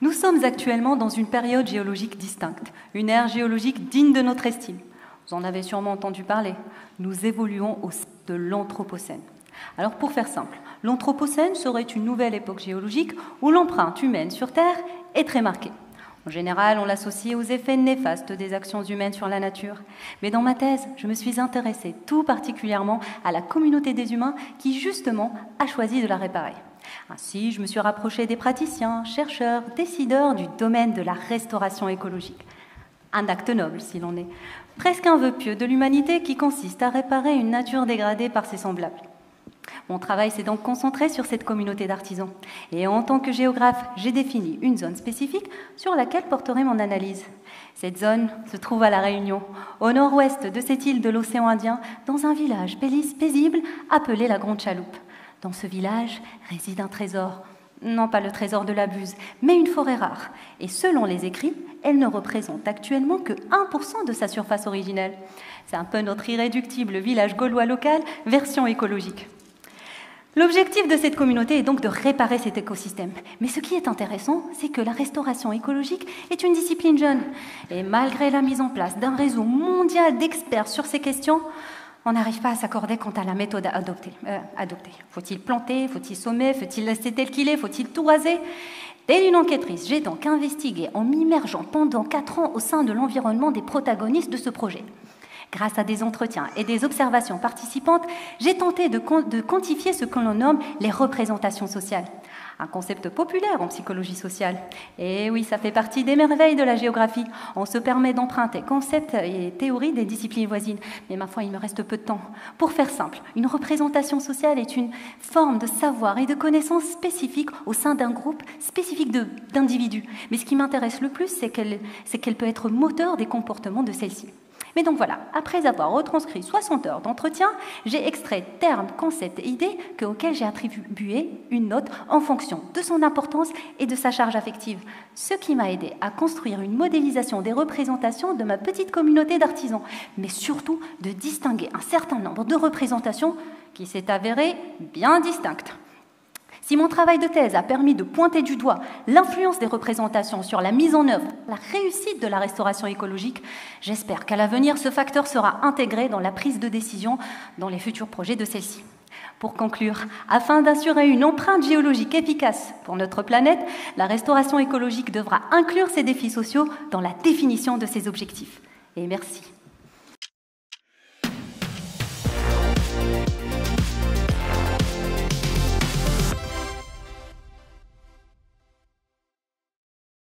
Nous sommes actuellement dans une période géologique distincte, une ère géologique digne de notre estime. Vous en avez sûrement entendu parler. Nous évoluons au sein de l'Anthropocène. Alors pour faire simple, l'Anthropocène serait une nouvelle époque géologique où l'empreinte humaine sur Terre est très marquée. En général, on l'associe aux effets néfastes des actions humaines sur la nature. Mais dans ma thèse, je me suis intéressée tout particulièrement à la communauté des humains qui, justement, a choisi de la réparer. Ainsi, je me suis rapprochée des praticiens, chercheurs, décideurs du domaine de la restauration écologique. Un acte noble, s'il en est. Presque un vœu pieux de l'humanité qui consiste à réparer une nature dégradée par ses semblables. Mon travail s'est donc concentré sur cette communauté d'artisans. Et en tant que géographe, j'ai défini une zone spécifique sur laquelle porterait mon analyse. Cette zone se trouve à La Réunion, au nord-ouest de cette île de l'océan Indien, dans un village paisible appelé la Grande Chaloupe. Dans ce village réside un trésor. Non pas le trésor de la Buse, mais une forêt rare. Et selon les écrits, elle ne représente actuellement que 1% de sa surface originelle. C'est un peu notre irréductible village gaulois local, version écologique. L'objectif de cette communauté est donc de réparer cet écosystème. Mais ce qui est intéressant, c'est que la restauration écologique est une discipline jeune. Et malgré la mise en place d'un réseau mondial d'experts sur ces questions, on n'arrive pas à s'accorder quant à la méthode à adopter. Faut-il planter? Faut-il semer? Faut-il laisser tel qu'il est? Faut-il tout raser? Telle une enquêtrice, j'ai donc investigué en m'immergeant pendant 4 ans au sein de l'environnement des protagonistes de ce projet. Grâce à des entretiens et des observations participantes, j'ai tenté de quantifier ce que l'on nomme les représentations sociales. Un concept populaire en psychologie sociale. Et oui, ça fait partie des merveilles de la géographie. On se permet d'emprunter concepts et théories des disciplines voisines. Mais ma foi, il me reste peu de temps. Pour faire simple, une représentation sociale est une forme de savoir et de connaissances spécifiques au sein d'un groupe spécifique d'individus. Mais ce qui m'intéresse le plus, c'est qu'elle peut être moteur des comportements de celles-ci. Mais donc voilà, après avoir retranscrit 60 heures d'entretien, j'ai extrait termes, concepts et idées auxquels j'ai attribué une note en fonction de son importance et de sa charge affective. Ce qui m'a aidé à construire une modélisation des représentations de ma petite communauté d'artisans, mais surtout de distinguer un certain nombre de représentations qui s'est avéré bien distinctes. Si mon travail de thèse a permis de pointer du doigt l'influence des représentations sur la mise en œuvre, la réussite de la restauration écologique, j'espère qu'à l'avenir, ce facteur sera intégré dans la prise de décision dans les futurs projets de celle-ci. Pour conclure, afin d'assurer une empreinte géologique efficace pour notre planète, la restauration écologique devra inclure ces défis sociaux dans la définition de ses objectifs. Et merci.